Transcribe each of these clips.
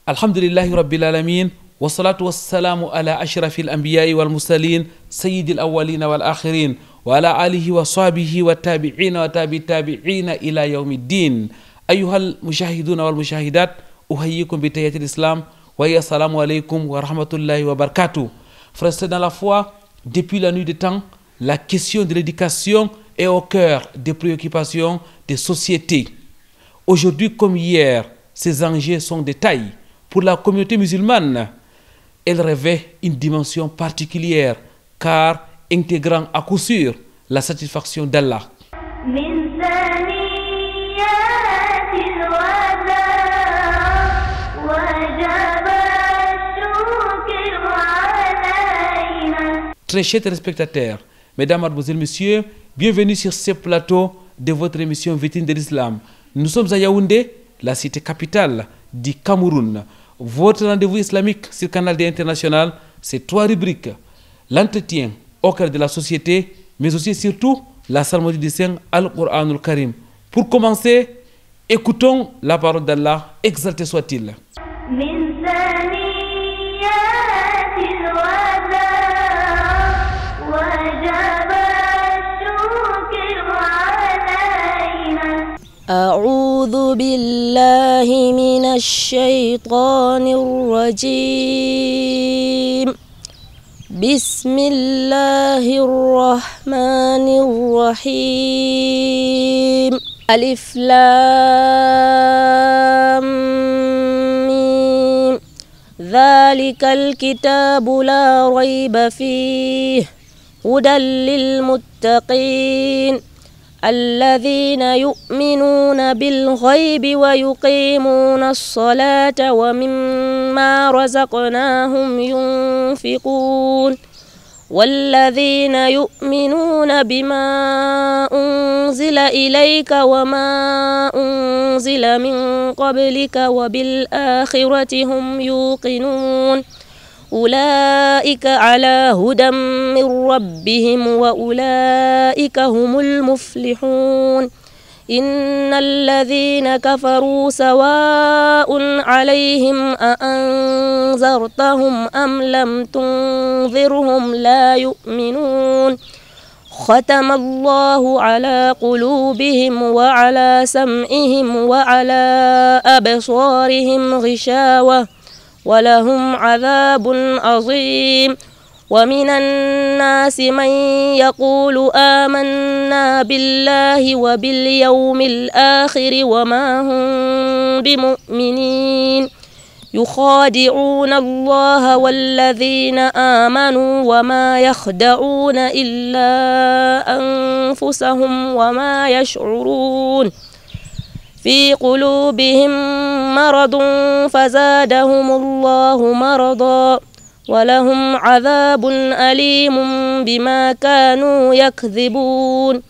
Alhamdulillahi Rabbil Alamin, wa salatu wa salamu ala ashrafil anbiya'i wal mursalin, sayyidil awwalina wal akhirin, wa ala alihi wa sahbihi wa tabi'ina wa tabi'ina ila yawmiddin. Ayyuhal mushahiduna wal mushahidat, uhayyikum bi tahiyyatil islam, wa ya assalamu alaikum wa rahmatullahi wa barakatuh. Frères dans la foi, depuis la nuit des temps, la question de l'éducation est au cœur des préoccupations des sociétés. Aujourd'hui comme hier, ces enjeux sont de taille. Pour la communauté musulmane, elle revêt une dimension particulière car intégrant à coup sûr la satisfaction d'Allah. Très chers téléspectateurs, mesdames, mademoiselles, messieurs, bienvenue sur ce plateau de votre émission Vitrine de l'Islam. Nous sommes à Yaoundé, la cité capitale du Cameroun. Votre rendez-vous islamique sur Canal D International, c'est 3 rubriques. L'entretien au cœur de la société, mais aussi surtout la psalmodie du Saint Al-Qur'anul Karim. Pour commencer, écoutons la parole d'Allah, exalté soit-il. أعوذ بالله من الشيطان الرجيم بسم الله الرحمن الرحيم ألف لام ميم ذلك الكتاب لا ريب فيه هدى للمتقين الذين يؤمنون بالغيب ويقيمون الصلاة ومما رزقناهم ينفقون والذين يؤمنون بما أنزل إليك وما أنزل من قبلك وبالآخرة هم يوقنون أولئك على هدى من ربهم وأولئك هم المفلحون إن الذين كفروا سواء عليهم أأنذرتهم أم لم تنذرهم لا يؤمنون ختم الله على قلوبهم وعلى سمعهم وعلى أبصارهم غشاوة ولهم عذاب عظيم ومن الناس من يقول آمنا بالله وباليوم الآخر وما هم بمؤمنين يخادعون الله والذين آمنوا وما يخدعون إلا أنفسهم وما يشعرون في قلوبهم مرض فزادهم الله مرضا ولهم عذاب أليم بما كانوا يكذبون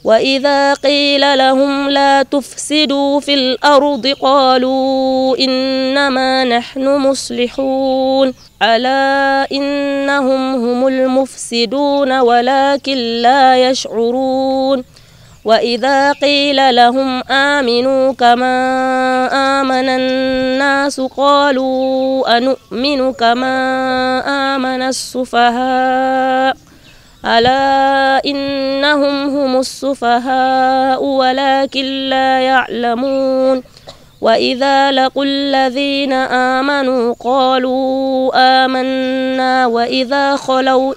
وإذا قيل لهم لا تفسدوا في الأرض قالوا إنما نحن مصلحون ألا إنهم هم المفسدون ولكن لا يشعرون وإذا قيل لهم آمنوا كما آمن الناس قالوا أنؤمن كما آمن السفهاء ألا إنهم هم السفهاء ولكن لا يعلمون وإذا لقوا الذين آمنوا قالوا آمنا وإذا خلوا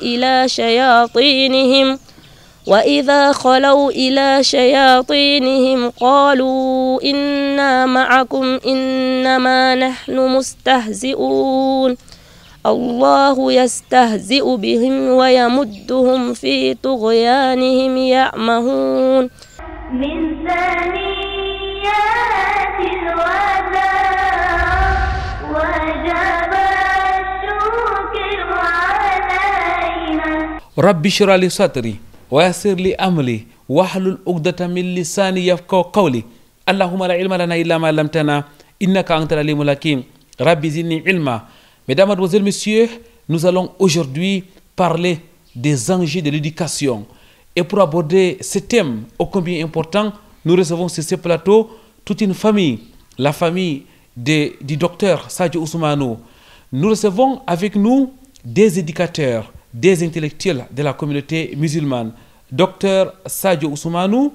إلى شياطينهم قالوا إنا معكم إنما نحن مستهزئون الله يستهزئ بهم ويمدهم في طغيانهم يعمهون من ثنيات الوداع وجب الشكر علينا رب اشرح لي صدري ويسر لي أمري واحلل عقدة من لساني يفقهوا قولي اللهم لا علم لنا إلا ما علمتنا إنك أنت العليم الحكيم ربي زدني علما. Mesdames, Mademoiselles, Messieurs, nous allons aujourd'hui parler des enjeux de l'éducation. Et pour aborder ce thème ô combien important, nous recevons sur ce plateau toute une famille, la famille du docteur Sadio Ousmane, nous recevons avec nous des éducateurs, des intellectuels de la communauté musulmane. Docteur Sadio Ousmane,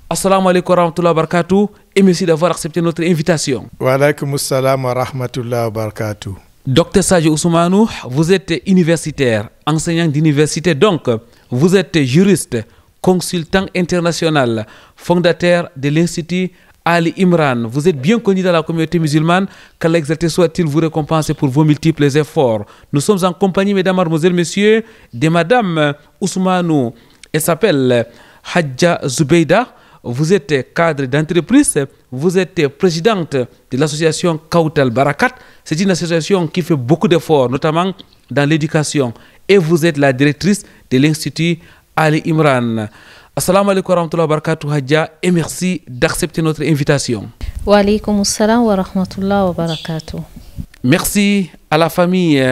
assalamu alaikum wa rahmatullahi wa barakatuh et merci d'avoir accepté notre invitation. Wa alaikum assalam wa rahmatullahi wa barakatuh. Docteur Sadio Ousmane, vous êtes universitaire, enseignant d'université, donc vous êtes juriste, consultant international, fondateur de l'Institut Ali Imran. Vous êtes bien connu dans la communauté musulmane, qu'Allah exalté soit-il vous récompense pour vos multiples efforts. Nous sommes en compagnie, mesdames, mademoiselles, messieurs, de madame Ousmane. Elle s'appelle Hadja Zubeida. Vous êtes cadre d'entreprise, vous êtes présidente de l'association Kautal Barakat. C'est une association qui fait beaucoup d'efforts, notamment dans l'éducation. Et vous êtes la directrice de l'Institut Ali Imran. Assalamu alaikum wa rahmatullahi wa barakatuh, Hadja, et merci d'accepter notre invitation. Wa alaikum assalam wa rahmatullahi wa barakatuh. Merci à la famille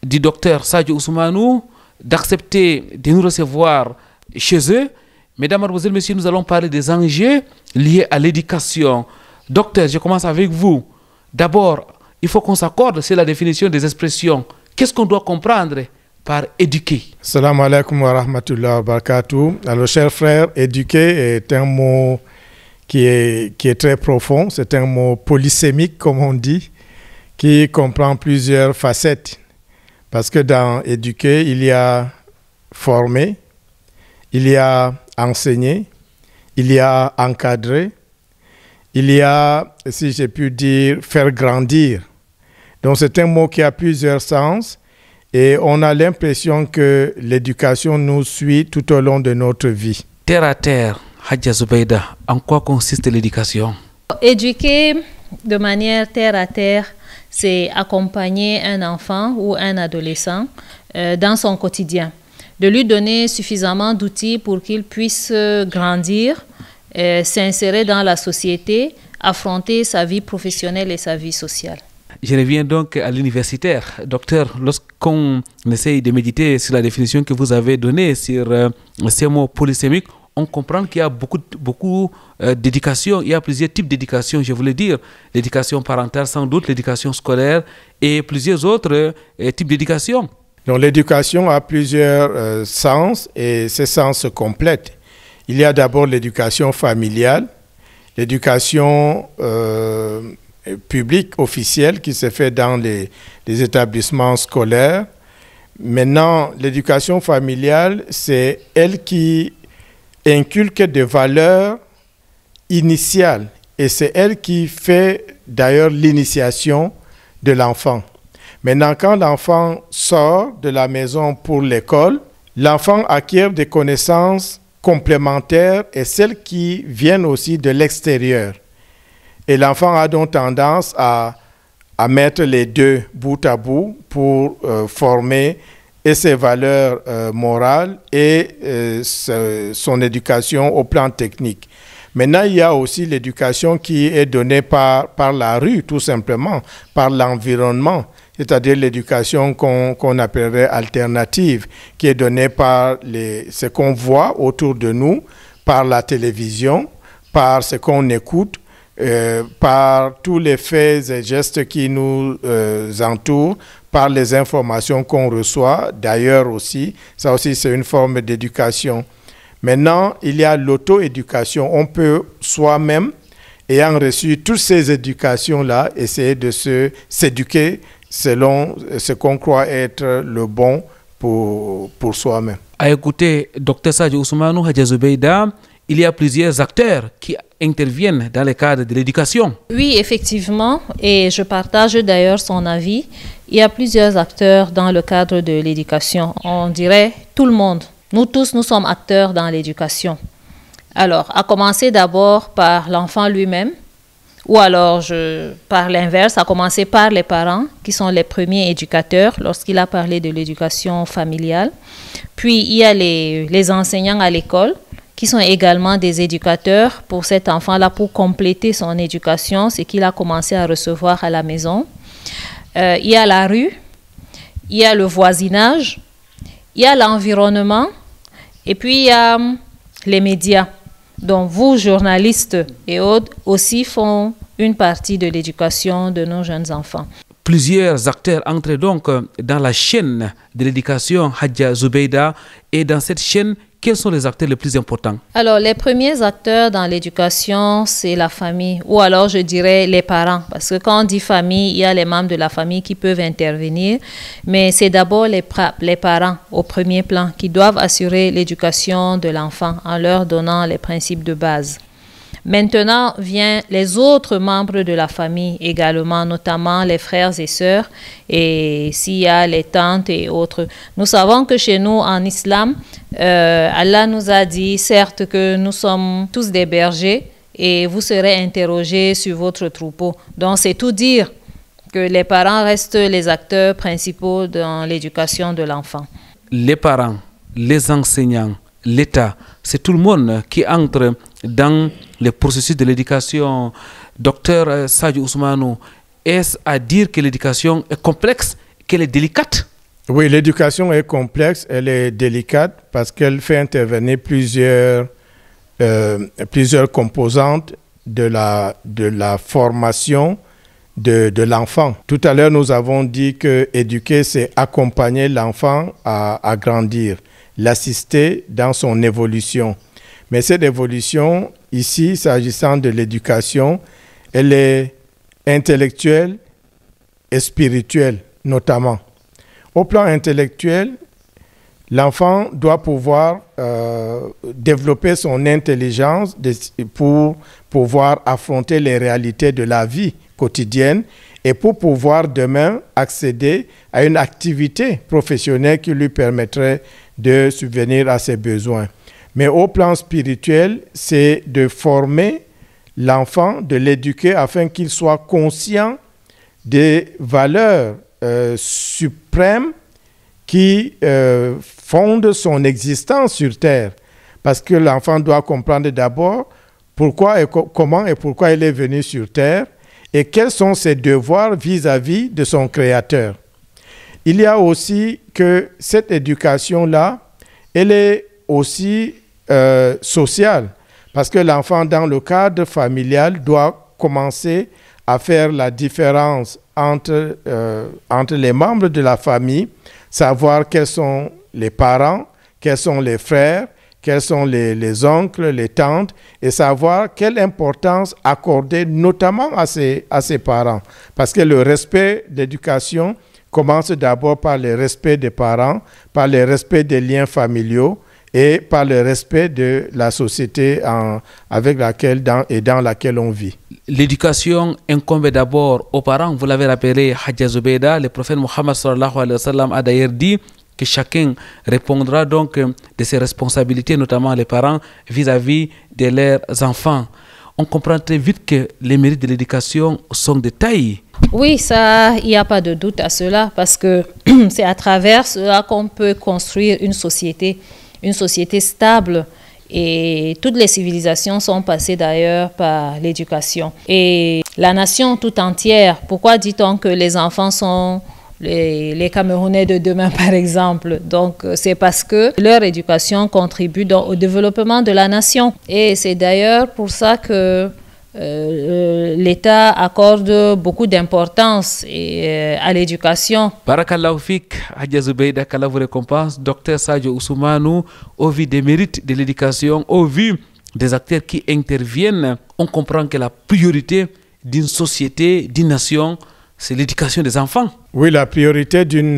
du docteur Sadio Ousmane d'accepter de nous recevoir chez eux. Mesdames, mademoiselles, messieurs, nous allons parler des enjeux liés à l'éducation. Docteur, je commence avec vous. D'abord, il faut qu'on s'accorde sur la définition des expressions. Qu'est-ce qu'on doit comprendre par éduquer? Assalamu alaikum wa rahmatullahi wa barakatuh. Alors, chers frères, éduquer est un mot qui est très profond. C'est un mot polysémique, comme on dit, qui comprend plusieurs facettes. Parce que dans éduquer, il y a former, il y a enseigner, il y a encadrer, il y a, si j'ai pu dire, faire grandir. Donc c'est un mot qui a plusieurs sens et on a l'impression que l'éducation nous suit tout au long de notre vie. Terre à terre, Hadja Zubeida, en quoi consiste l'éducation? Éduquer de manière terre à terre, c'est accompagner un enfant ou un adolescent dans son quotidien, de lui donner suffisamment d'outils pour qu'il puisse grandir, s'insérer dans la société, affronter sa vie professionnelle et sa vie sociale. Je reviens donc à l'universitaire. Docteur, lorsqu'on essaye de méditer sur la définition que vous avez donnée sur ces mots polysémiques, on comprend qu'il y a beaucoup d'éducation. Il y a plusieurs types d'éducation, je voulais dire. L'éducation parentale, sans doute, l'éducation scolaire et plusieurs autres types d'éducation. Donc l'éducation a plusieurs sens et ces sens se complètent. Il y a d'abord l'éducation familiale, l'éducation publique officielle qui se fait dans les établissements scolaires. Maintenant, l'éducation familiale, c'est elle qui inculque des valeurs initiales et c'est elle qui fait d'ailleurs l'initiation de l'enfant. Maintenant, quand l'enfant sort de la maison pour l'école, l'enfant acquiert des connaissances complémentaires et celles qui viennent aussi de l'extérieur. Et l'enfant a donc tendance à mettre les deux bout à bout pour former et ses valeurs morales et son éducation au plan technique. Maintenant, il y a aussi l'éducation qui est donnée par la rue, tout simplement, par l'environnement, c'est-à-dire l'éducation qu'on appellerait alternative, qui est donnée par ce qu'on voit autour de nous, par la télévision, par ce qu'on écoute, par tous les faits et gestes qui nous entourent, par les informations qu'on reçoit, d'ailleurs aussi, ça aussi c'est une forme d'éducation. Maintenant, il y a l'auto-éducation. On peut soi-même, ayant reçu toutes ces éducations-là, essayer de s'éduquer selon ce qu'on croit être le bon pour soi-même. À écouter Dr Sadio Ousmane, Hadja Zubeida, il y a plusieurs acteurs qui interviennent dans le cadre de l'éducation. Oui, effectivement, et je partage d'ailleurs son avis. Il y a plusieurs acteurs dans le cadre de l'éducation. On dirait tout le monde. Nous tous, nous sommes acteurs dans l'éducation. Alors, à commencer d'abord par l'enfant lui-même, ou alors, par l'inverse, à commencer par les parents, qui sont les premiers éducateurs, lorsqu'il a parlé de l'éducation familiale. Puis, il y a les enseignants à l'école, qui sont également des éducateurs pour cet enfant-là, pour compléter son éducation, ce qu'il a commencé à recevoir à la maison. Il y a la rue, il y a le voisinage, il y a l'environnement, et puis il y a les médias. Donc vous, journalistes et autres, aussi font une partie de l'éducation de nos jeunes enfants. Plusieurs acteurs entrent donc dans la chaîne de l'éducation, Hadja Zubeida, et dans cette chaîne, quels sont les acteurs les plus importants? Alors, les premiers acteurs dans l'éducation, c'est la famille, ou alors je dirais les parents, parce que quand on dit famille, il y a les membres de la famille qui peuvent intervenir, mais c'est d'abord les parents au premier plan qui doivent assurer l'éducation de l'enfant en leur donnant les principes de base. Maintenant viennent les autres membres de la famille également, notamment les frères et sœurs, et s'il y a les tantes et autres. Nous savons que chez nous, en islam, Allah nous a dit, certes, que nous sommes tous des bergers et vous serez interrogés sur votre troupeau. Donc, c'est tout dire que les parents restent les acteurs principaux dans l'éducation de l'enfant. Les parents, les enseignants, l'État, c'est tout le monde qui entre dans le processus de l'éducation. Docteur Sadio Ousmanou, est-ce à dire que l'éducation est complexe, qu'elle est délicate? Oui, l'éducation est complexe, elle est délicate parce qu'elle fait intervenir plusieurs composantes de la formation de l'enfant. Tout à l'heure, nous avons dit que éduquer, c'est accompagner l'enfant à grandir, l'assister dans son évolution. Mais cette évolution, ici, s'agissant de l'éducation, elle est intellectuelle et spirituelle, notamment. Au plan intellectuel, l'enfant doit pouvoir développer son intelligence pour pouvoir affronter les réalités de la vie quotidienne et pour pouvoir demain accéder à une activité professionnelle qui lui permettrait de subvenir à ses besoins. Mais au plan spirituel, c'est de former l'enfant, de l'éduquer afin qu'il soit conscient des valeurs suprêmes qui fondent son existence sur Terre. Parce que l'enfant doit comprendre d'abord pourquoi et comment et pourquoi il est venu sur Terre et quels sont ses devoirs vis-à-vis de son Créateur. Il y a aussi que cette éducation-là, elle est aussi sociale, parce que l'enfant, dans le cadre familial, doit commencer à faire la différence entre les membres de la famille, savoir quels sont les parents, quels sont les frères, quels sont les oncles, les tantes, et savoir quelle importance accorder notamment à ses parents. Parce que le respect d'éducation commence d'abord par le respect des parents, par le respect des liens familiaux et par le respect de la société avec laquelle dans laquelle on vit. L'éducation incombe d'abord aux parents. Vous l'avez rappelé, Hadja Zubeida, le prophète Mohammed sallallahu alayhi wa sallam a d'ailleurs dit que chacun répondra donc de ses responsabilités, notamment les parents, vis-à-vis de leurs enfants. On comprend très vite que les mérites de l'éducation sont de taille. Oui, ça, il n'y a pas de doute à cela, parce que c'est à travers cela qu'on peut construire une société stable. Et toutes les civilisations sont passées d'ailleurs par l'éducation. Et la nation tout entière, pourquoi dit-on que les enfants sont les Camerounais de demain, par exemple? Donc, c'est parce que leur éducation contribue au développement de la nation. Et c'est d'ailleurs pour ça que l'État accorde beaucoup d'importance à l'éducation. Barakallahu fik, Hadja Zubeida, qu'Allah vous récompense. Docteur Sadio Ousmanou, au vu des mérites de l'éducation, au vu des acteurs qui interviennent, on comprend que la priorité d'une société, d'une nation, c'est l'éducation des enfants. Oui, la priorité d'une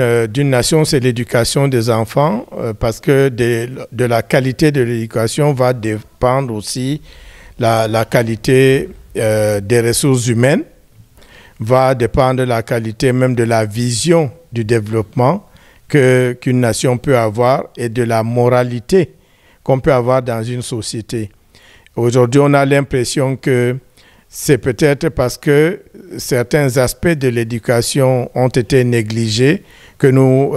nation, c'est l'éducation des enfants, parce que de la qualité de l'éducation va dépendre aussi la qualité des ressources humaines, va dépendre de la qualité même de la vision du développement qu'une nation peut avoir et de la moralité qu'on peut avoir dans une société. Aujourd'hui, on a l'impression que c'est peut-être parce que certains aspects de l'éducation ont été négligés que nous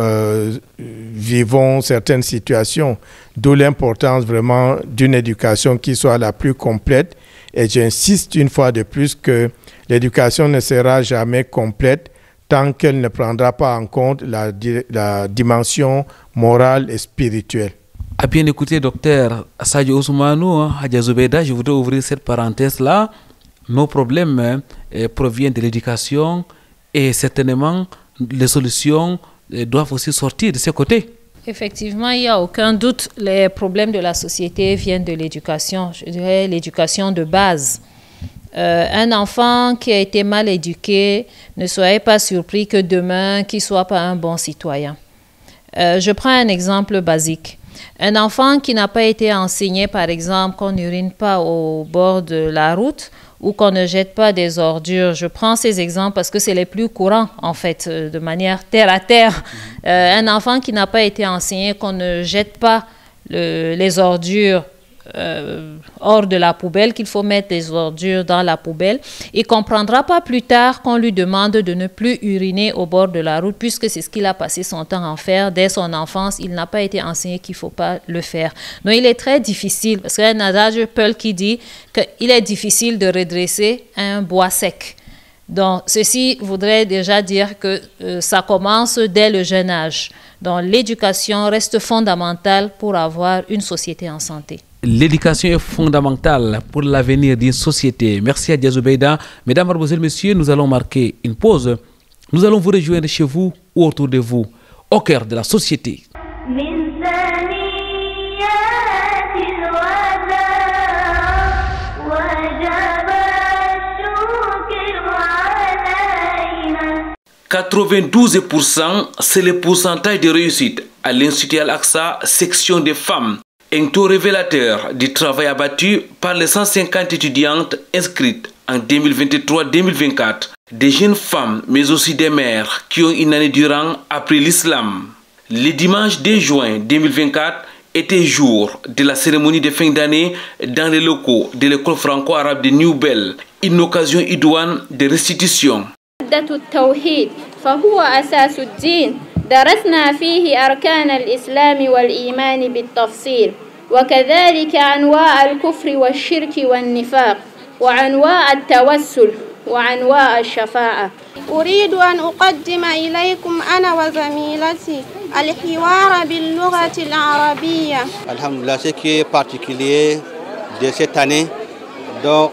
vivons certaines situations, d'où l'importance vraiment d'une éducation qui soit la plus complète. Et j'insiste une fois de plus que l'éducation ne sera jamais complète tant qu'elle ne prendra pas en compte la dimension morale et spirituelle. À bien écouter, docteur Sadio Ousmanou, Hadja Zubeida, je voudrais ouvrir cette parenthèse-là. nos problèmes proviennent de l'éducation et certainement les solutions doivent aussi sortir de ce côté. Effectivement, il n'y a aucun doute, les problèmes de la société viennent de l'éducation, je dirais l'éducation de base. Un enfant qui a été mal éduqué, ne soyez pas surpris que demain, qu'il ne soit pas un bon citoyen. Je prends un exemple basique. Un enfant qui n'a pas été enseigné, par exemple, qu'on n'urine pas au bord de la route ou qu'on ne jette pas des ordures. Je prends ces exemples parce que c'est les plus courants, en fait, de manière terre à terre. Un enfant qui n'a pas été enseigné qu'on ne jette pas les ordures hors de la poubelle, qu'il faut mettre les ordures dans la poubelle. Il ne comprendra pas plus tard qu'on lui demande de ne plus uriner au bord de la route, puisque c'est ce qu'il a passé son temps à faire dès son enfance. Il n'a pas été enseigné qu'il ne faut pas le faire. Donc il est très difficile, parce qu'il y a un adage Peul qui dit qu'il est difficile de redresser un bois sec. Donc ceci voudrait déjà dire que ça commence dès le jeune âge. Donc l'éducation reste fondamentale pour avoir une société en santé. L'éducation est fondamentale pour l'avenir d'une société. Merci à Dia Zubeida. Mesdames, Mademoiselles, Messieurs, nous allons marquer une pause. Nous allons vous rejoindre chez vous ou autour de vous, au cœur de la société. « 92%, c'est le pourcentage de réussite à l'Institut Al-Aqsa, section des femmes. Un taux révélateur du travail abattu par les 150 étudiantes inscrites en 2023-2024. Des jeunes femmes, mais aussi des mères qui ont une année durant appris l'islam. Le dimanche 2 juin 2024 était jour de la cérémonie de fin d'année dans les locaux de l'école franco-arabe de New Bell. Une occasion idoine de restitution. التوحيد فهو أساس الدين درسنا فيه أركان الإسلام والإيمان بالتفصيل وكذلك أنواع الكفر والشرك والنفاق وأنواع التوسل وأنواع الشفاعة. أريد أن أقدم إليكم أنا وزميلتي الحوار باللغة العربية. الحمد لله, ce qui est particulier de cette année, donc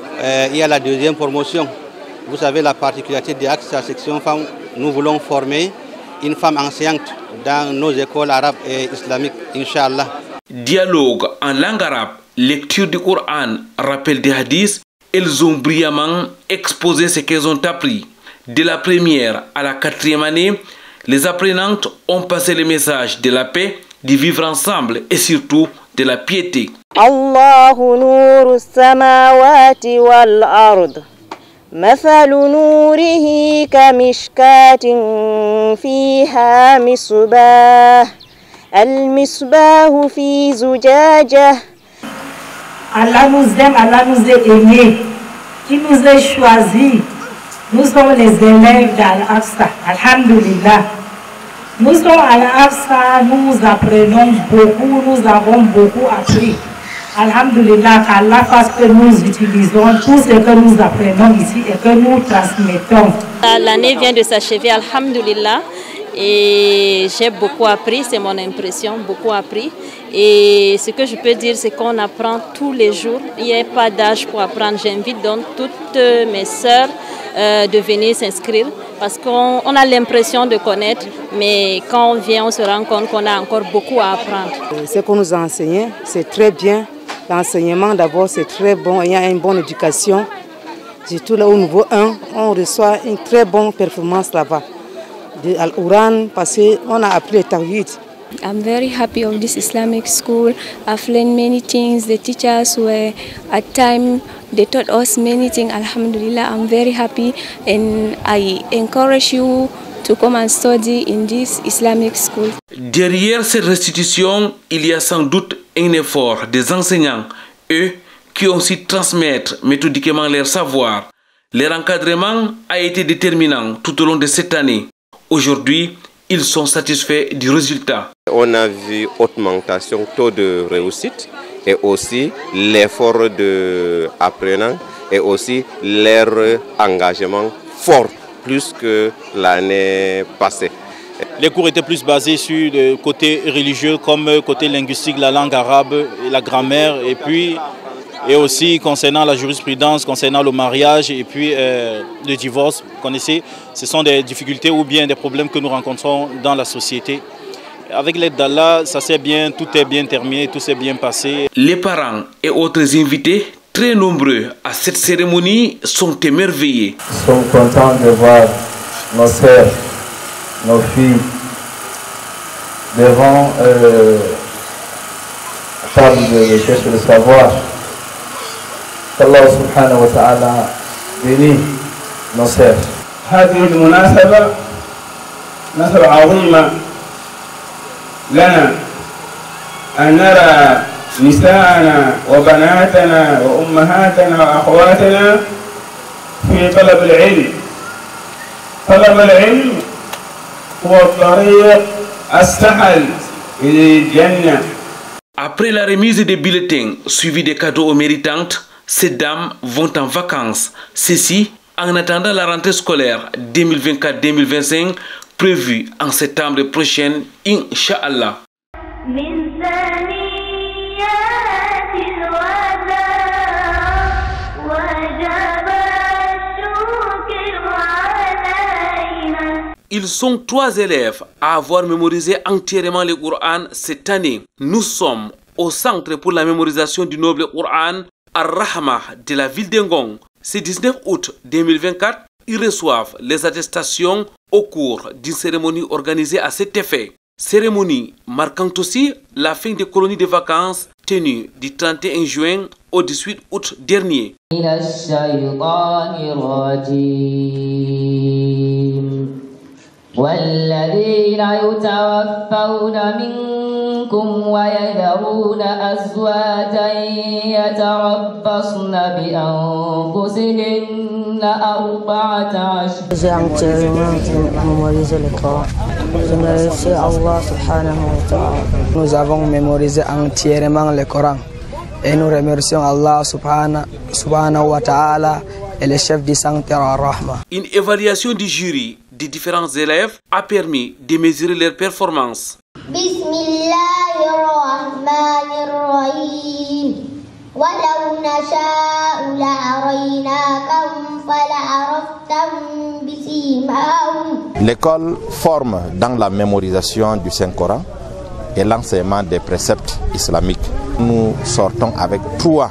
il y a la deuxième promotion. Vous savez la particularité de l'Aqsa section femmes, nous voulons former une femme enseignante dans nos écoles arabes et islamiques, Inch'Allah. Dialogue en langue arabe, lecture du Coran, rappel des hadiths, elles ont brillamment exposé ce qu'elles ont appris. De la première à la 4e année, les apprenantes ont passé le message de la paix, du vivre ensemble et surtout de la piété. Allahu nuru samawati wal ard. مثل نوره كمشكاة فيها مصباح المصباح في زجاجة. Allah nous aime, Allah nous a aimés, qui nous a choisis. Nous sommes les élèves d'Al-Aqsa, Alhamdulillah. Nous sommes à Al-Aqsa, nous apprenons beaucoup, nous avons beaucoup appris. Alhamdulillah, qu'Allah fasse que nous utilisons tout ce que nous apprenons ici et que nous transmettons. L'année vient de s'achever, Alhamdulillah, et j'ai beaucoup appris, c'est mon impression, beaucoup appris. Et ce que je peux dire, c'est qu'on apprend tous les jours, il n'y a pas d'âge pour apprendre. J'invite donc toutes mes sœurs de venir s'inscrire parce qu'on a l'impression de connaître, mais quand on vient, on se rend compte qu'on a encore beaucoup à apprendre. Ce qu'on nous a enseigné, c'est très bien. L'enseignement d'abord c'est très bon, il y a une bonne éducation. Surtout là au niveau 1, on reçoit une très bonne performance là-bas. De Al-Quran, parce qu'on a appris le Tawhid. I'm very happy of this Islamic school. I've learned many things. The teachers were at time they taught us many things. Alhamdulillah, I'm very happy and I encourage you to come and study in this Islamic school. Derrière cette restitution, il y a sans doute un effort des enseignants, eux qui ont su transmettre méthodiquement leur savoir. Leur encadrement a été déterminant tout au long de cette année. Aujourd'hui, ils sont satisfaits du résultat. On a vu augmentation taux de réussite et aussi l'effort de apprenants et aussi leur engagement fort plus que l'année passée. Les cours étaient plus basés sur le côté religieux comme côté linguistique, la langue arabe, la grammaire et puis Et aussi concernant la jurisprudence, concernant le mariage et puis le divorce, vous connaissez, ce sont des difficultés ou bien des problèmes que nous rencontrons dans la société. Avec l'aide d'Allah, ça s'est bien, tout est bien terminé, tout s'est bien passé. Les parents et autres invités, très nombreux à cette cérémonie, sont émerveillés. Nous sommes contents de voir nos sœurs, nos filles, devant la table de chercher le savoir. qu'Allah subhanahu wa ta'ala bénit nos sœurs. هذه المناسبة مناسبة عظيمة لنا أن نرى نساءنا وبناتنا وأمهاتنا وأخواتنا في طلب العلم. طلب العلم هو الطريق السهل إلى الجنة. Après la remise des bulletins suivis des cadeaux aux méritantes, ces dames vont en vacances. Ceci en attendant la rentrée scolaire 2024-2025 prévue en septembre prochain, Inch'Allah. Ils sont 3 élèves à avoir mémorisé entièrement le Coran cette année. Nous sommes au centre pour la mémorisation du noble Coran, Ar-Rahma de la ville d'Engong. Ce 19 août 2024, ils reçoivent les attestations au cours d'une cérémonie organisée à cet effet. Cérémonie marquant aussi la fin des colonies de vacances tenues du 31 juin au 18 août dernier. والذين يتوفون منكم ويذرون أزواجا يتربصن بأنفسهن 14 أشهر. J'ai entièrement mémorisé le Coran. Je remercie Allah subhanahu wa ta'ala. Nous avons mémorisé entièrement le Coran et nous remercions Allah subhanahu wa ta'ala et le chef du sanctuaire Ar-Rahma. Une évaluation du jury des différents élèves a permis de mesurer leur performance. L'école forme dans la mémorisation du Saint-Coran et l'enseignement des préceptes islamiques. Nous sortons avec 3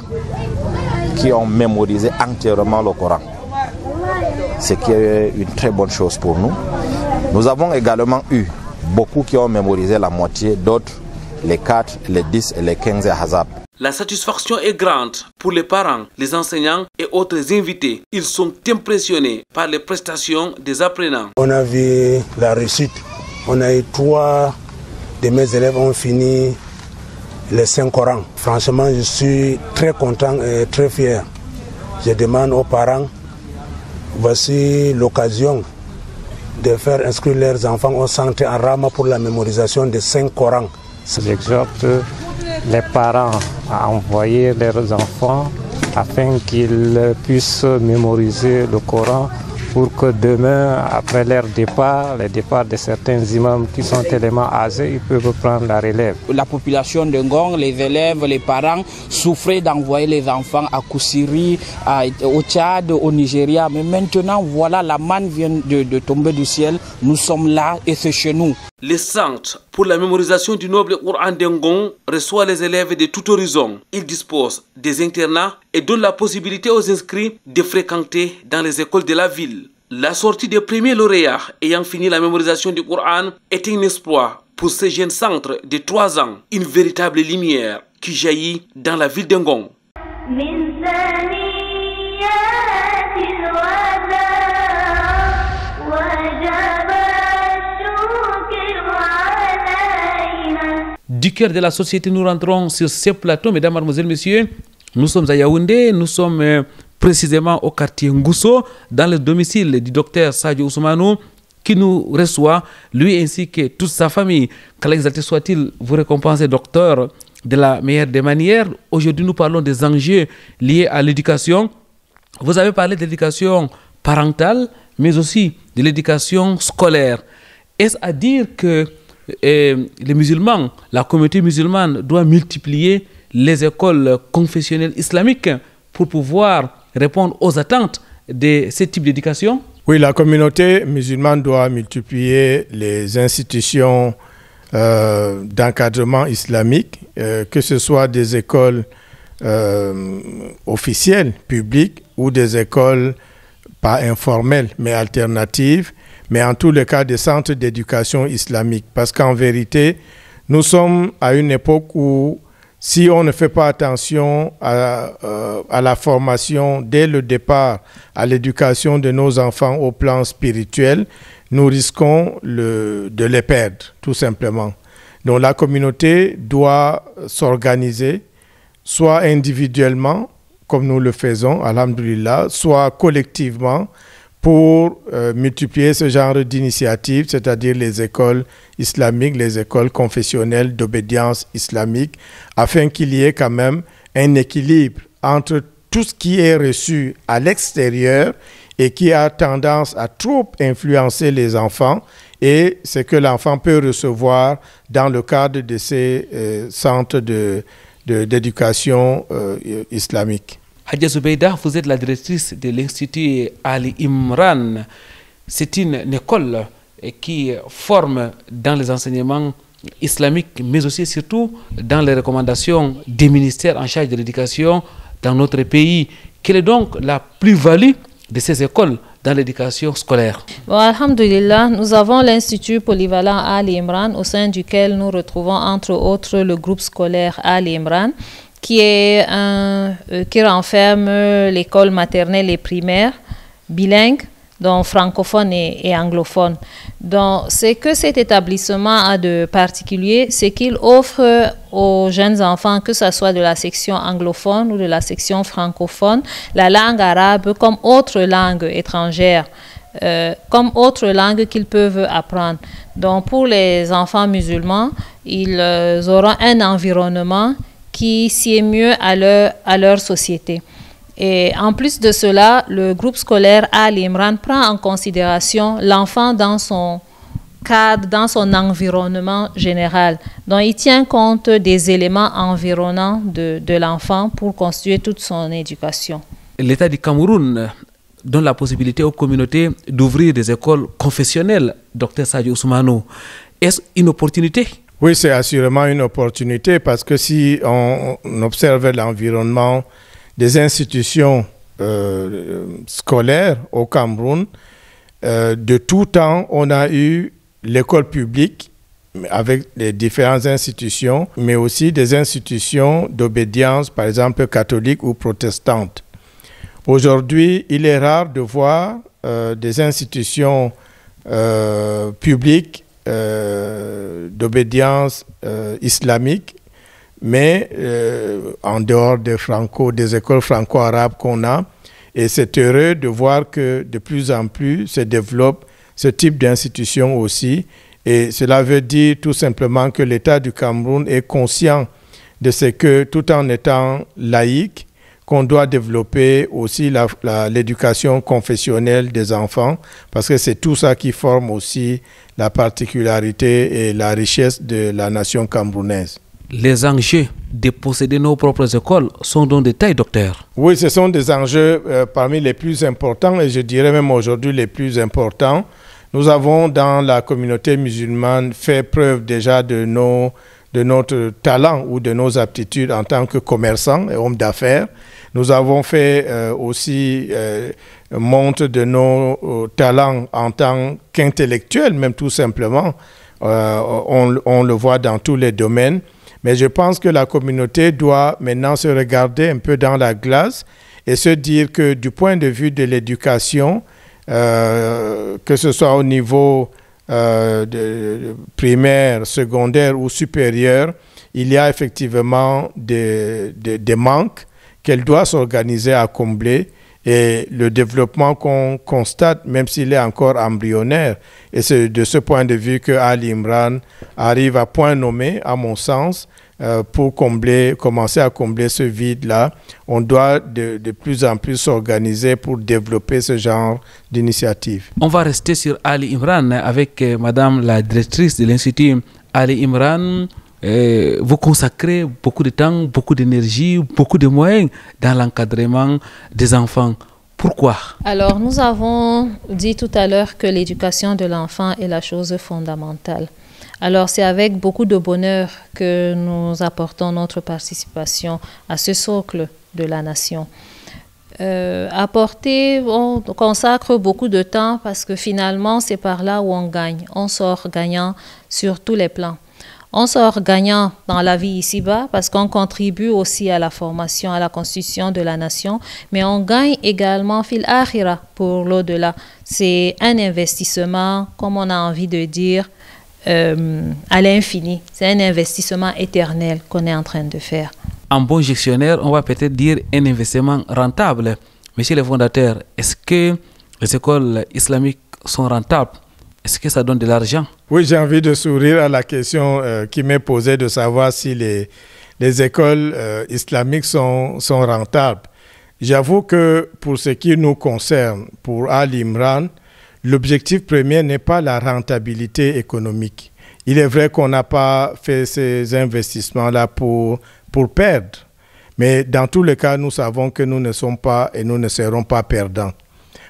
qui ont mémorisé entièrement le Coran, ce qui est une très bonne chose pour nous. Nous avons également eu beaucoup qui ont mémorisé la moitié, d'autres les 4, les 10 et les 15 Hazab. La satisfaction est grande pour les parents, les enseignants et autres invités. Ils sont impressionnés par les prestations des apprenants. On a vu la réussite. On a eu 3 de mes élèves ont fini le Saint-Coran. Franchement, je suis très content et très fier. Je demande aux parents, voici l'occasion de faire inscrire leurs enfants au centre Ar-Rahma pour la mémorisation des 5 Corans. J'exhorte les parents à envoyer leurs enfants afin qu'ils puissent mémoriser le Coran pour que demain, après leur départ, le départ de certains imams qui sont tellement âgés, ils peuvent prendre la relève. La population de Ngong, les élèves, les parents souffraient d'envoyer les enfants à Koussiri, au Tchad, au Nigeria. Mais maintenant, voilà, la manne vient de tomber du ciel. Nous sommes là et c'est chez nous. Le centre pour la mémorisation du noble Coran d'Engong reçoit les élèves de tout horizon. Il dispose des internats et donne la possibilité aux inscrits de fréquenter dans les écoles de la ville. La sortie des premiers lauréats ayant fini la mémorisation du Coran est un exploit pour ce jeune centre de 3 ans. Une véritable lumière qui jaillit dans la ville d'Engong. Du cœur de la société, nous rentrons sur ce plateau, mesdames, mademoiselles, messieurs. Nous sommes à Yaoundé, nous sommes précisément au quartier Ngousso, dans le domicile du docteur Sadio Ousmane, qui nous reçoit, lui ainsi que toute sa famille. Qu'Allah exalté soit-il, vous récompensez, docteur, de la meilleure des manières. Aujourd'hui, nous parlons des enjeux liés à l'éducation. Vous avez parlé de l'éducation parentale, mais aussi de l'éducation scolaire. Est-ce à dire que les musulmans, la communauté musulmane doit multiplier les écoles confessionnelles islamiques pour pouvoir répondre aux attentes de ce type d'éducation? Oui, la communauté musulmane doit multiplier les institutions d'encadrement islamique, que ce soit des écoles officielles, publiques, ou des écoles pas informelles, mais alternatives, mais en tous les cas des centres d'éducation islamique. Parce qu'en vérité, nous sommes à une époque où, si on ne fait pas attention à la formation dès le départ, à l'éducation de nos enfants au plan spirituel, nous risquons de les perdre, tout simplement. Donc la communauté doit s'organiser, soit individuellement, comme nous le faisons, alhamdoulilah, soit collectivement, pour multiplier ce genre d'initiatives, c'est-à-dire les écoles islamiques, les écoles confessionnelles d'obédience islamique, afin qu'il y ait quand même un équilibre entre tout ce qui est reçu à l'extérieur et qui a tendance à trop influencer les enfants et ce que l'enfant peut recevoir dans le cadre de ces centres d'éducation islamique. Hadja Zubeida, vous êtes la directrice de l'Institut Ali Imran. C'est une école qui forme dans les enseignements islamiques, mais aussi et surtout dans les recommandations des ministères en charge de l'éducation dans notre pays. Quelle est donc la plus-value de ces écoles dans l'éducation scolaire? Bon, alhamdulillah, nous avons l'Institut polyvalent Ali Imran, au sein duquel nous retrouvons entre autres le groupe scolaire Ali Imran, qui renferme l'école maternelle et primaire, bilingue, donc francophone et anglophone. Donc, ce que cet établissement a de particulier, c'est qu'il offre aux jeunes enfants, que ce soit de la section anglophone ou de la section francophone, la langue arabe comme autre langue étrangère, comme autre langue qu'ils peuvent apprendre. Donc, pour les enfants musulmans, ils auront un environnement qui sied mieux à leur société. Et en plus de cela, le groupe scolaire Ali Imran prend en considération l'enfant dans son cadre, dans son environnement général. Donc, il tient compte des éléments environnants de l'enfant pour construire toute son éducation. L'État du Cameroun donne la possibilité aux communautés d'ouvrir des écoles confessionnelles, Dr Sadio Ousmane. Est-ce une opportunité? Oui, c'est assurément une opportunité parce que si on observe l'environnement des institutions scolaires au Cameroun, de tout temps, on a eu l'école publique avec les différentes institutions, mais aussi des institutions d'obédience, par exemple catholiques ou protestantes. Aujourd'hui, il est rare de voir des institutions publiques d'obédience islamique, mais en dehors des écoles franco-arabes qu'on a. Et c'est heureux de voir que de plus en plus se développe ce type d'institution aussi. Et cela veut dire tout simplement que l'État du Cameroun est conscient de ce que, tout en étant laïque, qu'on doit développer aussi l'éducation confessionnelle des enfants, parce que c'est tout ça qui forme aussi la particularité et la richesse de la nation camerounaise. Les enjeux de posséder nos propres écoles sont donc de taille, docteur? Oui, ce sont des enjeux parmi les plus importants, et je dirais même aujourd'hui les plus importants. Nous avons dans la communauté musulmane fait preuve déjà de notre talent ou de nos aptitudes en tant que commerçants et hommes d'affaires. Nous avons fait aussi montre de nos talents en tant qu'intellectuels, même tout simplement. On le voit dans tous les domaines. Mais je pense que la communauté doit maintenant se regarder un peu dans la glace et se dire que du point de vue de l'éducation, que ce soit au niveau primaire, secondaire ou supérieur, il y a effectivement des manques qu'elle doit s'organiser à combler, et le développement qu'on constate, même s'il est encore embryonnaire, et c'est de ce point de vue que Ali Imran arrive à point nommé, à mon sens, pour commencer à combler ce vide-là. On doit de plus en plus s'organiser pour développer ce genre d'initiative. On va rester sur Ali Imran avec Madame la directrice de l'Institut Ali Imran. vous consacrez beaucoup de temps, beaucoup d'énergie, beaucoup de moyens dans l'encadrement des enfants. Pourquoi? Alors, nous avons dit tout à l'heure que l'éducation de l'enfant est la chose fondamentale. Alors, c'est avec beaucoup de bonheur que nous apportons notre participation à ce socle de la nation. On consacre beaucoup de temps parce que finalement, c'est par là où on gagne. On sort gagnant sur tous les plans. On sort gagnant dans la vie ici-bas parce qu'on contribue aussi à la formation, à la constitution de la nation, mais on gagne également fil akhira pour l'au-delà. C'est un investissement, comme on a envie de dire, à l'infini. C'est un investissement éternel qu'on est en train de faire. En bon gestionnaire, on va peut-être dire un investissement rentable. Monsieur le fondateur, est-ce que les écoles islamiques sont rentables? Est-ce que ça donne de l'argent? Oui, j'ai envie de sourire à la question qui m'est posée de savoir si les écoles islamiques sont rentables. J'avoue que pour ce qui nous concerne, pour Ali Imran, l'objectif premier n'est pas la rentabilité économique. Il est vrai qu'on n'a pas fait ces investissements-là pour perdre. Mais dans tous les cas, nous savons que nous ne sommes pas et nous ne serons pas perdants.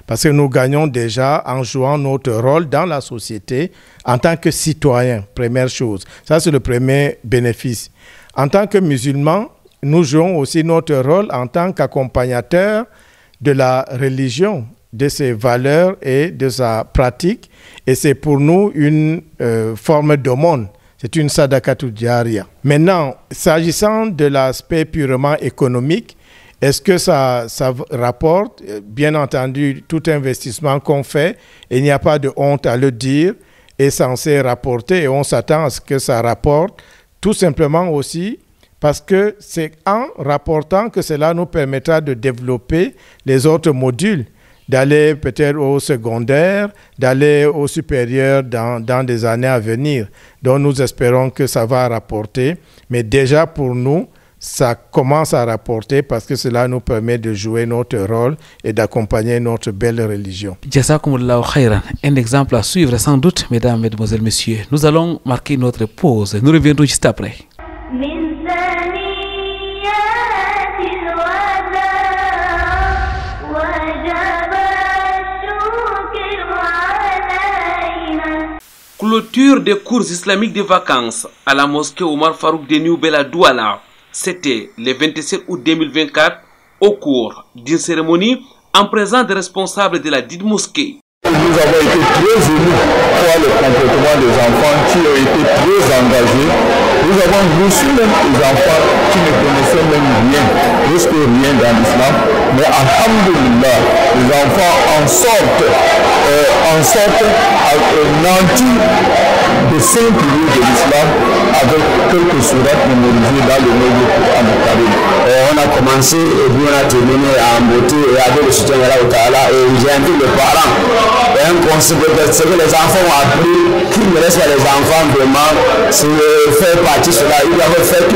Parce que nous gagnons déjà en jouant notre rôle dans la société en tant que citoyens, première chose. Ça, c'est le premier bénéfice. En tant que musulmans, nous jouons aussi notre rôle en tant qu'accompagnateurs de la religion, de ses valeurs et de sa pratique. Et c'est pour nous une forme d'aumône. C'est une sadaqatul jariya. Maintenant, s'agissant de l'aspect purement économique, est-ce que ça rapporte? Bien entendu, tout investissement qu'on fait, il n'y a pas de honte à le dire, est censé rapporter et on s'attend à ce que ça rapporte, tout simplement aussi parce que c'est en rapportant que cela nous permettra de développer les autres modules, d'aller peut-être au secondaire, d'aller au supérieur dans des années à venir. Donc nous espérons que ça va rapporter, mais déjà pour nous, ça commence à rapporter parce que cela nous permet de jouer notre rôle et d'accompagner notre belle religion. Jazakumullahu khairan. Un exemple à suivre sans doute, mesdames, mesdemoiselles, messieurs. Nous allons marquer notre pause. Nous reviendrons juste après. Clôture des cours islamiques de vacances à la mosquée Omar Farouk de New-Bella Douala. C'était le 27 août 2024 au cours d'une cérémonie en présence des responsables de la dite mosquée. Nous avons été très émus par le comportement des enfants qui ont été très engagés. Nous avons reçu même des enfants qui ne connaissaient même rien, presque rien dans l'islam. Mais alhamdulillah, les enfants en sortent nantis de 5 piliers de l'islam avec quelques sourates mémorisées dans le nouveau Coran Karim. On a commencé et puis on a terminé en beauté et avec le soutien d'Allah Ta'ala et j'ai invité les parents. Et un conseil de ce que les enfants ont appris, qu'il ne reste pas les enfants vraiment, c'est faire partie de cela. Ils doivent faire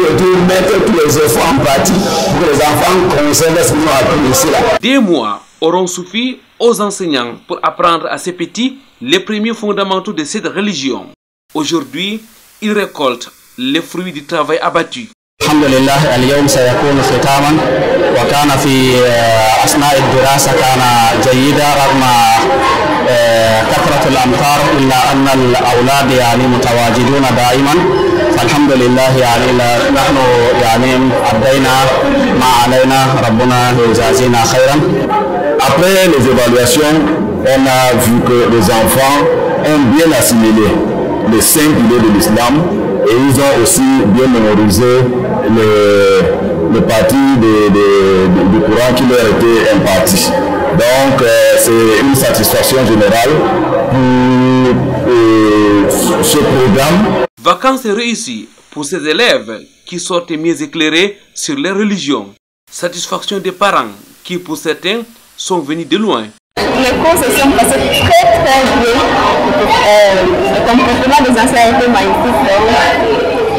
mettre tous les efforts en pratique pour que les enfants conservent ce qu'ils ont appris ici. Des mois auront suffi aux enseignants pour apprendre à ces petits les premiers fondamentaux de cette religion. Aujourd'hui, ils récoltent les fruits du travail abattu. Alhamdulillah, اليوم سيكون ختاما وكان في أثناء الدراسة كان جيدا رغم كثرة الأمطار إلا أن الأولاد يعني متواجدون دائما فالحمد لله يعني نحن يعني أدينا ما علينا ربنا يجازينا خيرا. Après les évaluations, on a vu que les enfants ont bien assimilé les 5 piliers de l'islam et ils ont aussi bien mémorisé le parti du Coran qui leur était imparti. Donc c'est une satisfaction générale pour ce programme. Vacances réussies pour ces élèves qui sortent mieux éclairés sur les religions. Satisfaction des parents qui pour certains sont venus de loin. Les cours se sont passés très bien. Le comportement des enseignants était magnifique.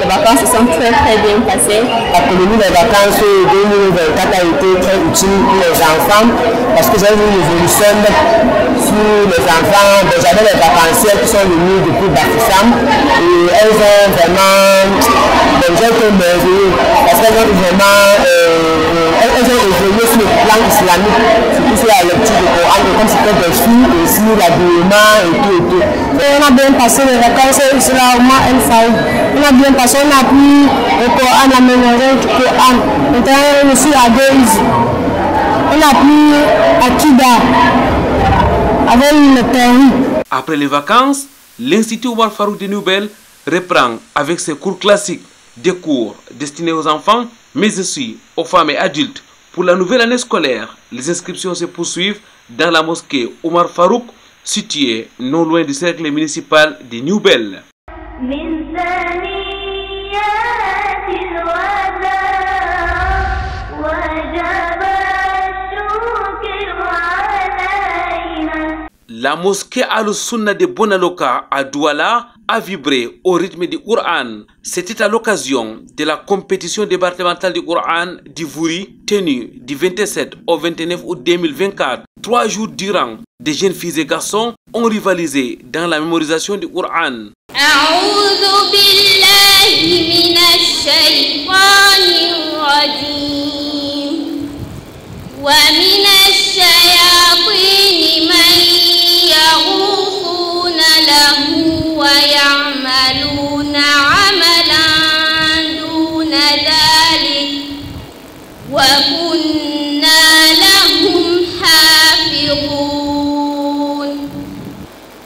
Donc, vacances se sont très bien passées. La colonie des vacances 2024 a été très utile pour les enfants parce que j'ai vu une évolution sur les enfants. J'avais les vacancières qui sont venus depuis Bafoussam et elles ont vraiment été merveilleuses parce qu'elles ont vraiment évolué sur le plan islamique, surtout sur la lecture du Coran, comme c'était des filles et sur l'habillement et tout. On a bien passé les vacances islamiques, on a bien passé, on a appris le Coran, la mémoire du Coran. Maintenant, je suis à Deiz. On a appris Akida avec le pays. Après les vacances, l'Institut Omar Farouk de Nouvelle reprend avec ses cours classiques, des cours destinés aux enfants, mais aussi aux femmes et adultes. Pour la nouvelle année scolaire, les inscriptions se poursuivent dans la mosquée Omar Farouk, située non loin du cercle municipal de Nouvelle. La mosquée Al-Sunna de Bonaloka à Douala a vibré au rythme du Coran. C'était à l'occasion de la compétition départementale du Coran d'Ivouri tenue du 27 au 29 août 2024. 3 jours durant, des jeunes filles et garçons ont rivalisé dans la mémorisation du Coran. ويعملون عملا دون ذلك وكنا لهم حافظون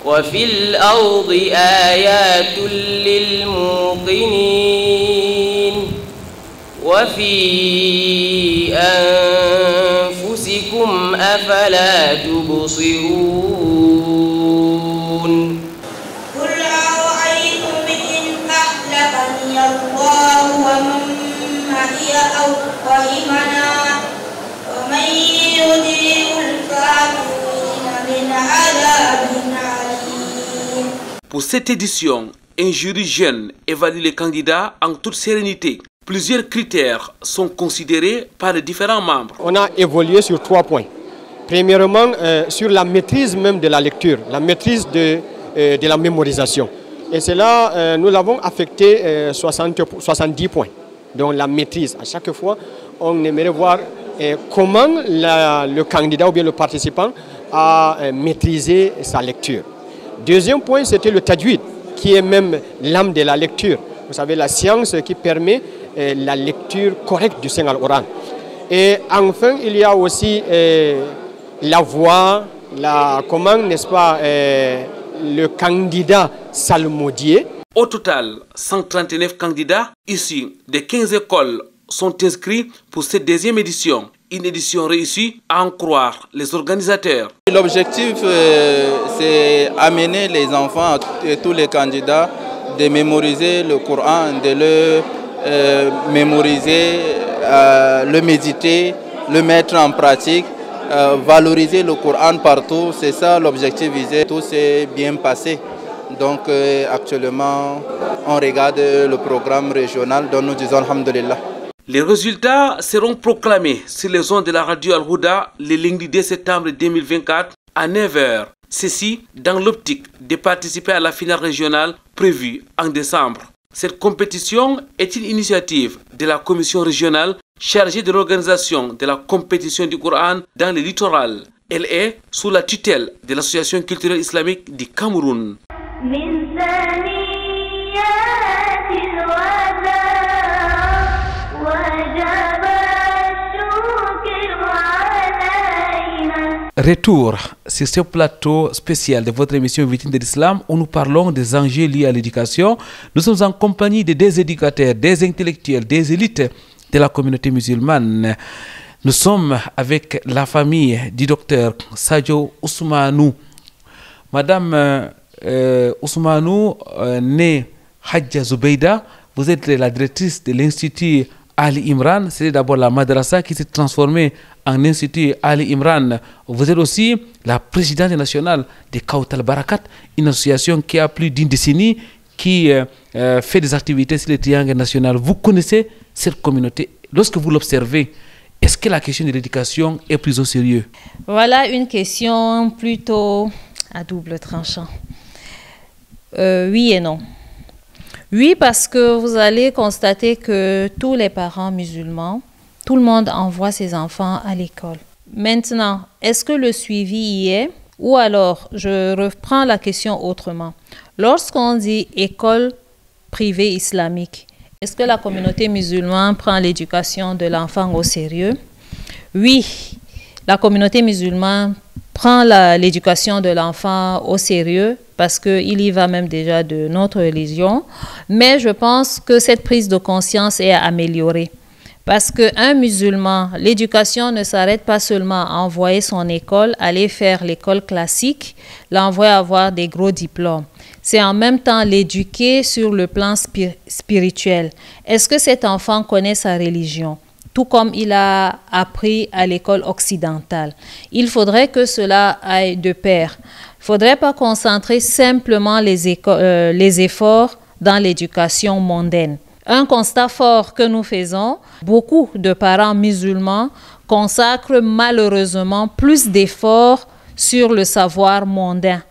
وفي الأرض آيات للموقنين وفي أنفسكم أفلا تبصرون الله ومن معي أو قائمنا ومن يدرك الكافرين من عذاب عليم. Pour cette édition, un jury jeune évalue les candidats en toute sérénité. Plusieurs critères sont considérés par les différents membres. On a évolué sur 3 points. Premièrement, sur la maîtrise même de la lecture, la maîtrise de la mémorisation. Et cela, nous l'avons affecté 70 points. Donc la maîtrise. À chaque fois, on aimerait voir comment le candidat ou bien le participant a maîtrisé sa lecture. Deuxième point, c'était le tajwid, qui est même l'âme de la lecture. Vous savez, la science qui permet la lecture correcte du Saint-Coran. Et enfin, il y a aussi la voix, comment, n'est-ce pas, le candidat salmodier. Au total, 139 candidats issus des 15 écoles sont inscrits pour cette deuxième édition. Une édition réussie à en croire les organisateurs. L'objectif, c'est amener les enfants et tous les candidats de mémoriser le Coran, de le mémoriser, le méditer, le mettre en pratique. Valoriser le Coran partout, c'est ça l'objectif visé. Tout s'est bien passé. Donc actuellement, on regarde le programme régional dont nous disons Alhamdulillah. Les résultats seront proclamés sur les ondes de la radio Al-Houda le lundi 2 septembre 2024 à 9 h. Ceci dans l'optique de participer à la finale régionale prévue en décembre. Cette compétition est une initiative de la commission régionale chargée de l'organisation de la compétition du Coran dans le littoral. Elle est sous la tutelle de l'Association culturelle islamique du Cameroun. Retour sur ce plateau spécial de votre émission Vitrine de l'Islam où nous parlons des enjeux liés à l'éducation. Nous sommes en compagnie de des éducateurs, des intellectuels, des élites de la communauté musulmane. Nous sommes avec la famille du docteur Sadio Ousmanou. Madame Ousmanou, née Hadja Zubeida, vous êtes la directrice de l'Institut Ali Imran. C'est d'abord la madrasa qui s'est transformée en Institut Ali Imran. Vous êtes aussi la présidente nationale de Kautal Barakat, une association qui a plus d'une décennie qui fait des activités sur le triangle national. Vous connaissez cette communauté. Lorsque vous l'observez, est-ce que la question de l'éducation est prise au sérieux? Voilà une question plutôt à double tranchant. Oui et non. Oui, parce que vous allez constater que tous les parents musulmans, tout le monde envoie ses enfants à l'école. Maintenant, est-ce que le suivi y est? Ou alors, je reprends la question autrement. Lorsqu'on dit école privée islamique, est-ce que la communauté musulmane prend l'éducation de l'enfant au sérieux? Oui, la communauté musulmane prend l'éducation de l'enfant au sérieux parce qu'il y va même déjà de notre religion. Mais je pense que cette prise de conscience est à améliorer. Parce qu'un musulman, l'éducation ne s'arrête pas seulement à envoyer son école, aller faire l'école classique, l'envoyer avoir des gros diplômes. C'est en même temps l'éduquer sur le plan spirituel. Est-ce que cet enfant connaît sa religion, tout comme il a appris à l'école occidentale? Il faudrait que cela aille de pair. Il ne faudrait pas concentrer simplement les efforts dans l'éducation mondaine. Un constat fort que nous faisons, beaucoup de parents musulmans consacrent malheureusement plus d'efforts sur le savoir mondain.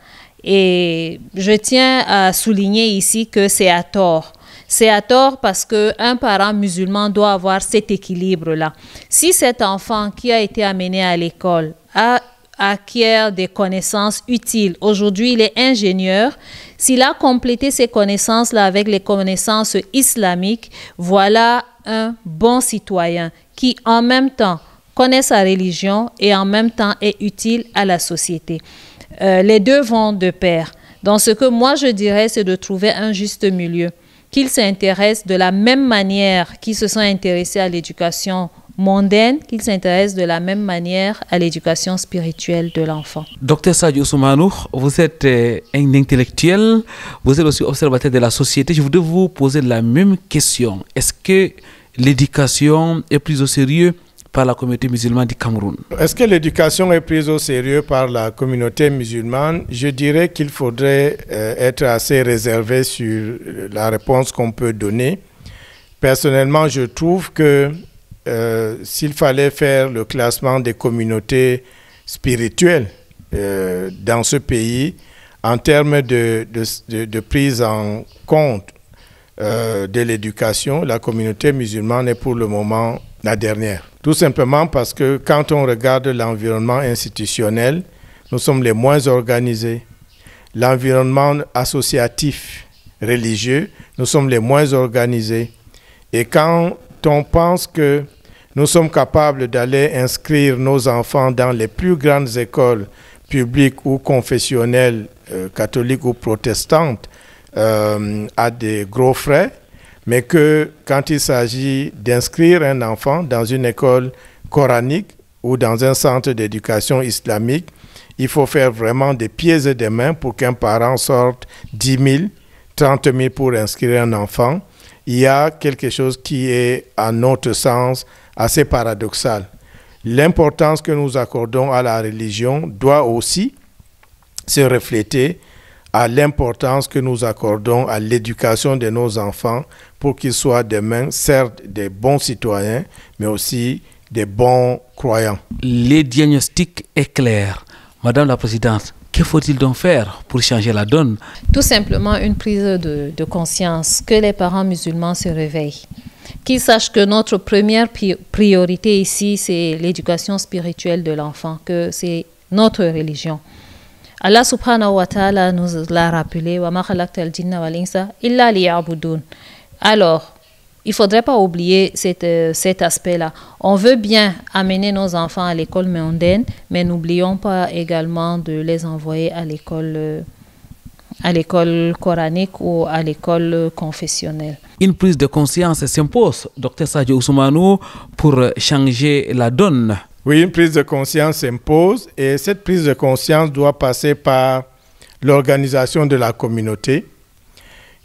Et je tiens à souligner ici que c'est à tort. C'est à tort parce qu'un parent musulman doit avoir cet équilibre-là. Si cet enfant qui a été amené à l'école acquiert des connaissances utiles, aujourd'hui il est ingénieur, s'il a complété ces connaissances-là avec les connaissances islamiques, voilà un bon citoyen qui en même temps connaît sa religion et en même temps est utile à la société. Les deux vont de pair. Donc ce que moi je dirais, c'est de trouver un juste milieu, qu'ils s'intéressent de la même manière qu'ils se sont intéressés à l'éducation mondaine, qu'ils s'intéressent de la même manière à l'éducation spirituelle de l'enfant. Docteur Sadio Ousmane, vous êtes un intellectuel, vous êtes aussi observateur de la société. Je voudrais vous poser la même question. Est-ce que l'éducation est prise au sérieux par la communauté musulmane du Cameroun? Est-ce que l'éducation est prise au sérieux par la communauté musulmane? Je dirais qu'il faudrait être assez réservé sur la réponse qu'on peut donner. Personnellement, je trouve que s'il fallait faire le classement des communautés spirituelles dans ce pays, en termes de prise en compte de l'éducation, la communauté musulmane est pour le moment la dernière. Tout simplement parce que quand on regarde l'environnement institutionnel, nous sommes les moins organisés. L'environnement associatif, religieux, nous sommes les moins organisés. Et quand on pense que nous sommes capables d'aller inscrire nos enfants dans les plus grandes écoles publiques ou confessionnelles, catholiques ou protestantes, à des gros frais, mais que quand il s'agit d'inscrire un enfant dans une école coranique ou dans un centre d'éducation islamique, il faut faire vraiment des pieds et des mains pour qu'un parent sorte 10 000, 30 000 pour inscrire un enfant. Il y a quelque chose qui est, à notre sens, assez paradoxal. L'importance que nous accordons à la religion doit aussi se refléter à l'importance que nous accordons à l'éducation de nos enfants pour qu'ils soient demain, certes, des bons citoyens, mais aussi des bons croyants. Le diagnostic est clair. Madame la Présidente, que faut-il donc faire pour changer la donne? Tout simplement une prise de conscience, que les parents musulmans se réveillent, qu'ils sachent que notre première priorité ici, c'est l'éducation spirituelle de l'enfant, que c'est notre religion. Allah subhanahu wa ta'ala nous l'a rappelé, wa ma khalaqtal jinna wal insa illa liya'budun. Alors, il ne faudrait pas oublier cet aspect-là. On veut bien amener nos enfants à l'école mondaine, mais n'oublions pas également de les envoyer à l'école coranique ou à l'école confessionnelle. Une prise de conscience s'impose, Dr Sadio Ousmane, pour changer la donne. Oui, une prise de conscience s'impose et cette prise de conscience doit passer par l'organisation de la communauté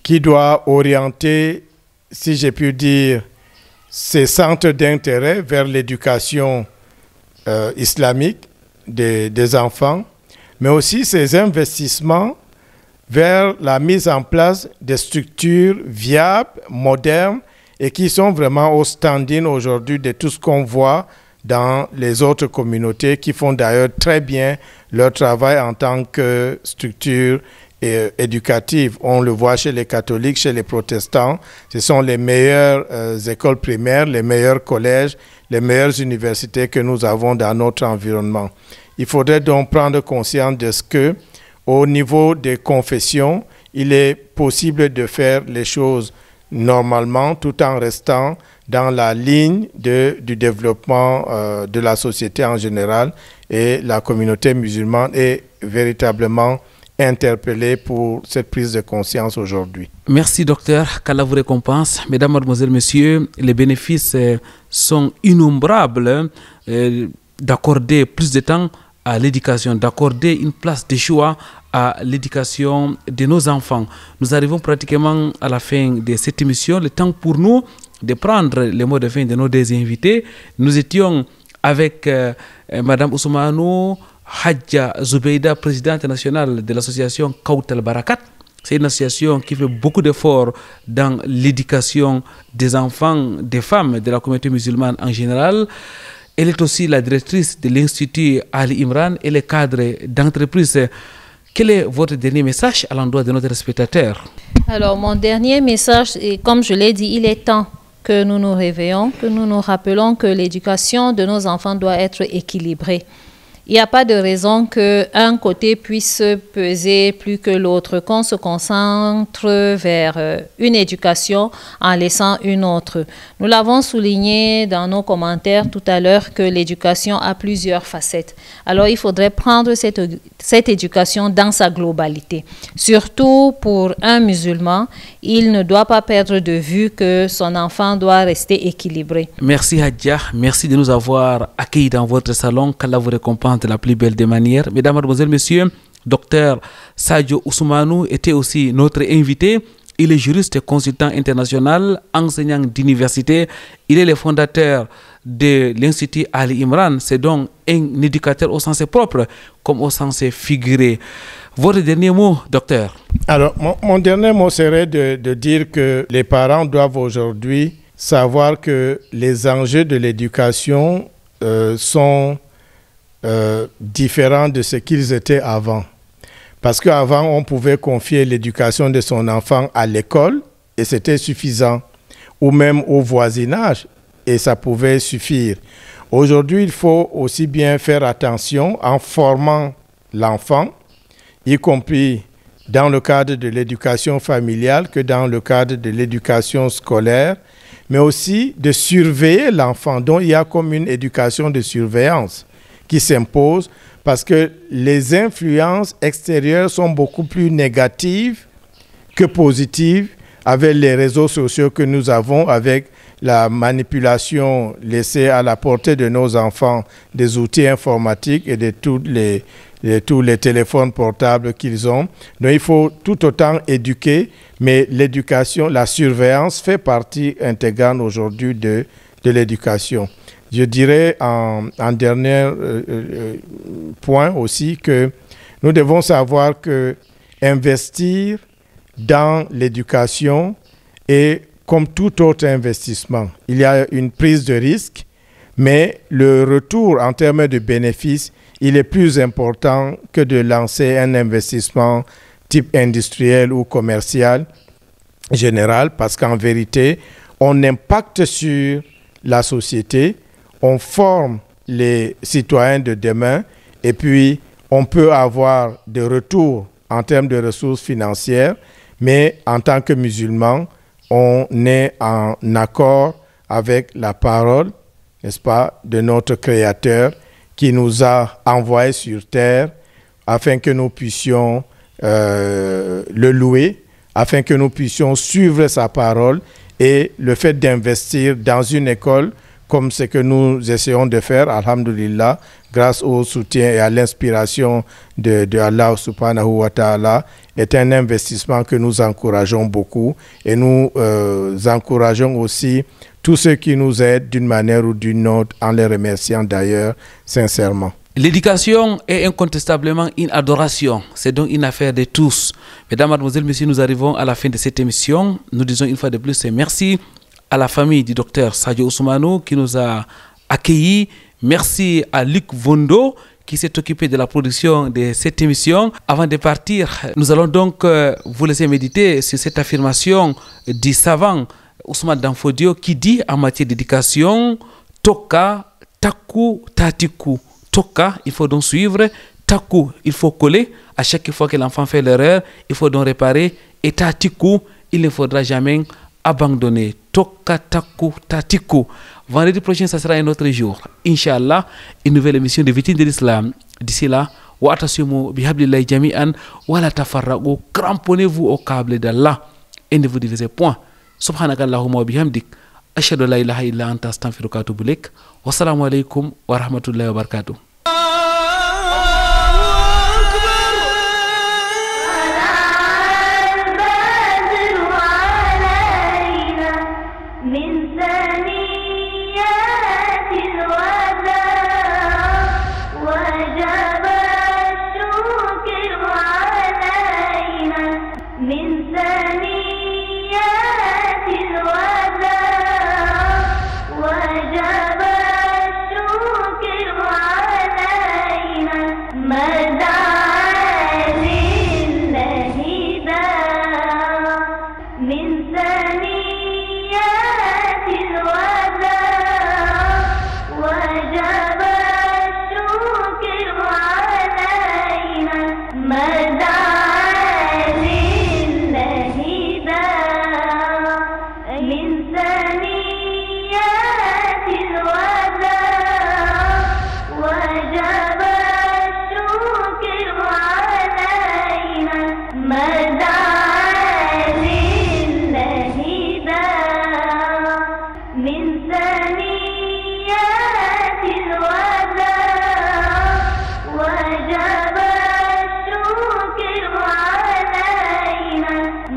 qui doit orienter, si j'ai pu dire, ces centres d'intérêt vers l'éducation islamique des enfants, mais aussi ces investissements vers la mise en place de structures viables, modernes et qui sont vraiment au stand-in aujourd'hui de tout ce qu'on voit dans les autres communautés qui font d'ailleurs très bien leur travail en tant que structure éducative. On le voit chez les catholiques, chez les protestants. Ce sont les meilleures écoles primaires, les meilleurs collèges, les meilleures universités que nous avons dans notre environnement. Il faudrait donc prendre conscience de ce que, au niveau des confessions, il est possible de faire les choses normalement tout en restant dans la ligne du développement de la société en général, et la communauté musulmane est véritablement interpellée pour cette prise de conscience aujourd'hui. Merci docteur, qu'Allah vous récompense. Mesdames, mademoiselles, messieurs, les bénéfices sont innombrables d'accorder plus de temps à l'éducation, d'accorder une place de choix à l'éducation de nos enfants. Nous arrivons pratiquement à la fin de cette émission. Le temps pour nous de prendre les mots de fin de nos deux invités. Nous étions avec Madame Ousmane Hadja Zubeida, présidente nationale de l'association Kawtal Barakat. C'est une association qui fait beaucoup d'efforts dans l'éducation des enfants, des femmes, de la communauté musulmane en général. Elle est aussi la directrice de l'Institut Ali Imran et le cadre d'entreprise. Quel est votre dernier message à l'endroit de notre spectateur? Alors, mon dernier message, et comme je l'ai dit, il est temps que nous nous réveillons, que nous nous rappelons que l'éducation de nos enfants doit être équilibrée. Il n'y a pas de raison qu'un côté puisse peser plus que l'autre, qu'on se concentre vers une éducation en laissant une autre. Nous l'avons souligné dans nos commentaires tout à l'heure que l'éducation a plusieurs facettes. Alors, il faudrait prendre cette éducation dans sa globalité. Surtout pour un musulman, il ne doit pas perdre de vue que son enfant doit rester équilibré. Merci Hadja, merci de nous avoir accueillis dans votre salon. Qu'Allah vous récompense de la plus belle des manières. Mesdames, mademoiselles, messieurs, docteur Sadio Ousmane était aussi notre invité. Il est juriste et consultant international, enseignant d'université. Il est le fondateur de l'Institut Ali Imran. C'est donc un éducateur au sens propre comme au sens figuré. Votre dernier mot, docteur? Alors, mon dernier mot serait de dire que les parents doivent aujourd'hui savoir que les enjeux de l'éducation sont différents de ce qu'ils étaient avant. Parce qu'avant, on pouvait confier l'éducation de son enfant à l'école et c'était suffisant, ou même au voisinage, et ça pouvait suffire. Aujourd'hui, il faut aussi bien faire attention en formant l'enfant, y compris dans le cadre de l'éducation familiale que dans le cadre de l'éducation scolaire, mais aussi de surveiller l'enfant, dont il y a comme une éducation de surveillance qui s'impose parce que les influences extérieures sont beaucoup plus négatives que positives avec les réseaux sociaux que nous avons, avec la manipulation laissée à la portée de nos enfants des outils informatiques et de tous les téléphones portables qu'ils ont. Donc il faut tout autant éduquer, mais l'éducation, la surveillance fait partie intégrante aujourd'hui de l'éducation. Je dirais en dernier point aussi que nous devons savoir que investir dans l'éducation est comme tout autre investissement. Il y a une prise de risque, mais le retour en termes de bénéfices, il est plus important que de lancer un investissement type industriel ou commercial général, parce qu'en vérité, on impacte sur la société, on forme les citoyens de demain et puis on peut avoir des retours en termes de ressources financières, mais en tant que musulmans, on est en accord avec la parole, n'est-ce pas, de notre Créateur qui nous a envoyés sur terre afin que nous puissions le louer, afin que nous puissions suivre sa parole, et le fait d'investir dans une école comme ce que nous essayons de faire, alhamdulillah, grâce au soutien et à l'inspiration de Allah subhanahu wa ta'ala, est un investissement que nous encourageons beaucoup, et nous encourageons aussi tous ceux qui nous aident d'une manière ou d'une autre, en les remerciant d'ailleurs sincèrement. L'éducation est incontestablement une adoration. C'est donc une affaire de tous. Mesdames, mademoiselles, messieurs, nous arrivons à la fin de cette émission. Nous disons une fois de plus merci à la famille du docteur Sadio Ousmane qui nous a accueillis. Merci à Luc Vondo qui s'est occupé de la production de cette émission. Avant de partir, nous allons donc vous laisser méditer sur cette affirmation du savant Ousmane Danfodio qui dit en matière d'éducation, Toka, Taku, Tatiku. Toka, il faut donc suivre. Taku, il faut coller. À chaque fois que l'enfant fait l'erreur, il faut donc réparer. Et Tatiku, il ne faudra jamais abandonner. Toka, Taku, Tatiku. Vendredi prochain, ça sera un autre jour. Inch'Allah, une nouvelle émission de Vitrine de l'Islam. D'ici là, wa'tasimu bihablillahi jami'an wa la tafarraqu. Cramponnez-vous au câble d'Allah et ne vous divisez point. Subhanakallahumma wa bihamdik. Ashhadu an la ilaha illa anta astaghfiruka wa atubu ilaik. Wassalamu alaikum wa rahmatullahi wa barakatuh.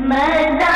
Mada